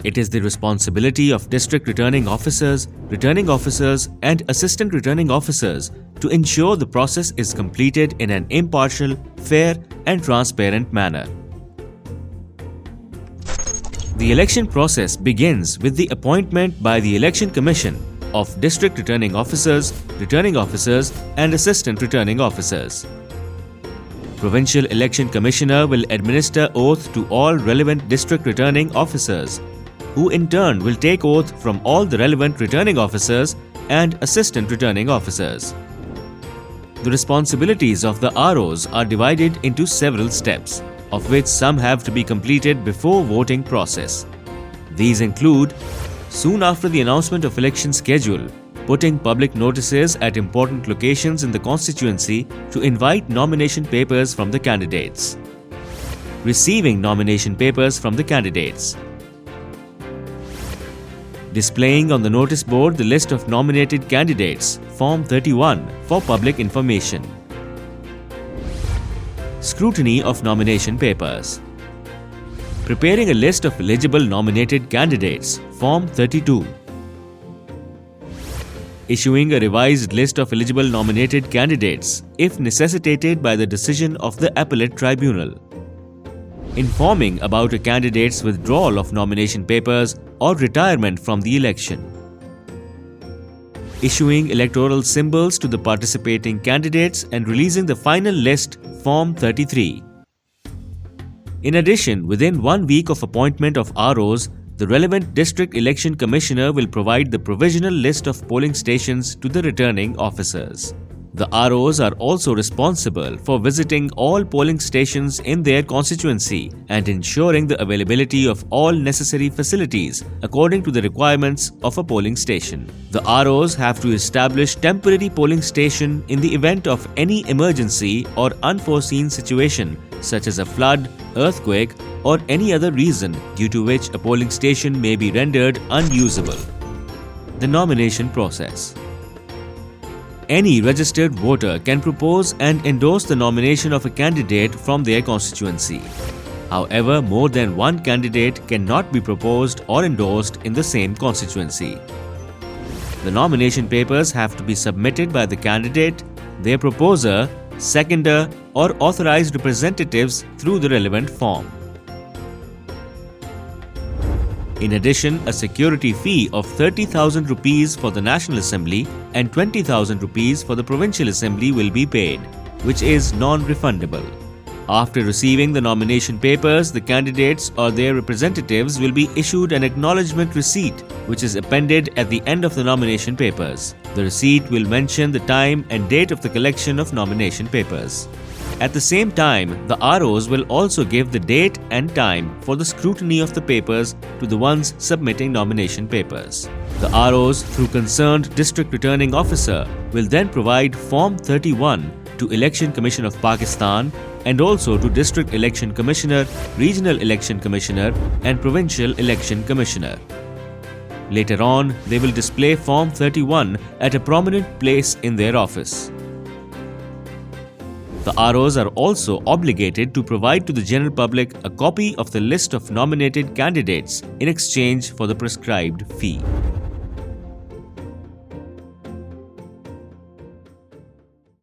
It is the responsibility of district returning officers, and assistant returning officers to ensure the process is completed in an impartial, fair and transparent manner. The election process begins with the appointment by the Election Commission of district returning officers and assistant returning officers. Provincial Election Commissioner will administer oath to all relevant district returning officers, who in turn will take oath from all the relevant returning officers and assistant returning officers. The responsibilities of the ROs are divided into several steps, of which some have to be completed before voting process. These include, soon after the announcement of election schedule, putting public notices at important locations in the constituency to invite nomination papers from the candidates. Receiving nomination papers from the candidates. Displaying on the notice board the list of nominated candidates, Form 31, for public information. Scrutiny of nomination papers. Preparing a list of eligible nominated candidates, Form 32. Issuing a revised list of eligible nominated candidates if necessitated by the decision of the appellate tribunal. Informing about a candidate's withdrawal of nomination papers or retirement from the election. Issuing electoral symbols to the participating candidates and releasing the final list, Form 33. In addition, within 1 week of appointment of ROs, the relevant District Election Commissioner will provide the provisional list of polling stations to the returning officers. The ROs are also responsible for visiting all polling stations in their constituency and ensuring the availability of all necessary facilities according to the requirements of a polling station. The ROs have to establish temporary polling station in the event of any emergency or unforeseen situation such as a flood, earthquake, or any other reason due to which a polling station may be rendered unusable. The nomination process. Any registered voter can propose and endorse the nomination of a candidate from their constituency. However, more than one candidate cannot be proposed or endorsed in the same constituency. The nomination papers have to be submitted by the candidate, their proposer, seconder, or authorized representatives through the relevant form. In addition, a security fee of 30,000 rupees for the National Assembly and 20,000 rupees for the Provincial Assembly will be paid, which is non-refundable. After receiving the nomination papers, the candidates or their representatives will be issued an acknowledgement receipt, which is appended at the end of the nomination papers. The receipt will mention the time and date of the collection of nomination papers. At the same time, the ROs will also give the date and time for the scrutiny of the papers to the ones submitting nomination papers. The ROs, through concerned district returning officer, will then provide Form 31 to Election Commission of Pakistan and also to District Election Commissioner, Regional Election Commissioner and Provincial Election Commissioner. Later on, they will display Form 31 at a prominent place in their office. The ROs are also obligated to provide to the general public a copy of the list of nominated candidates in exchange for the prescribed fee.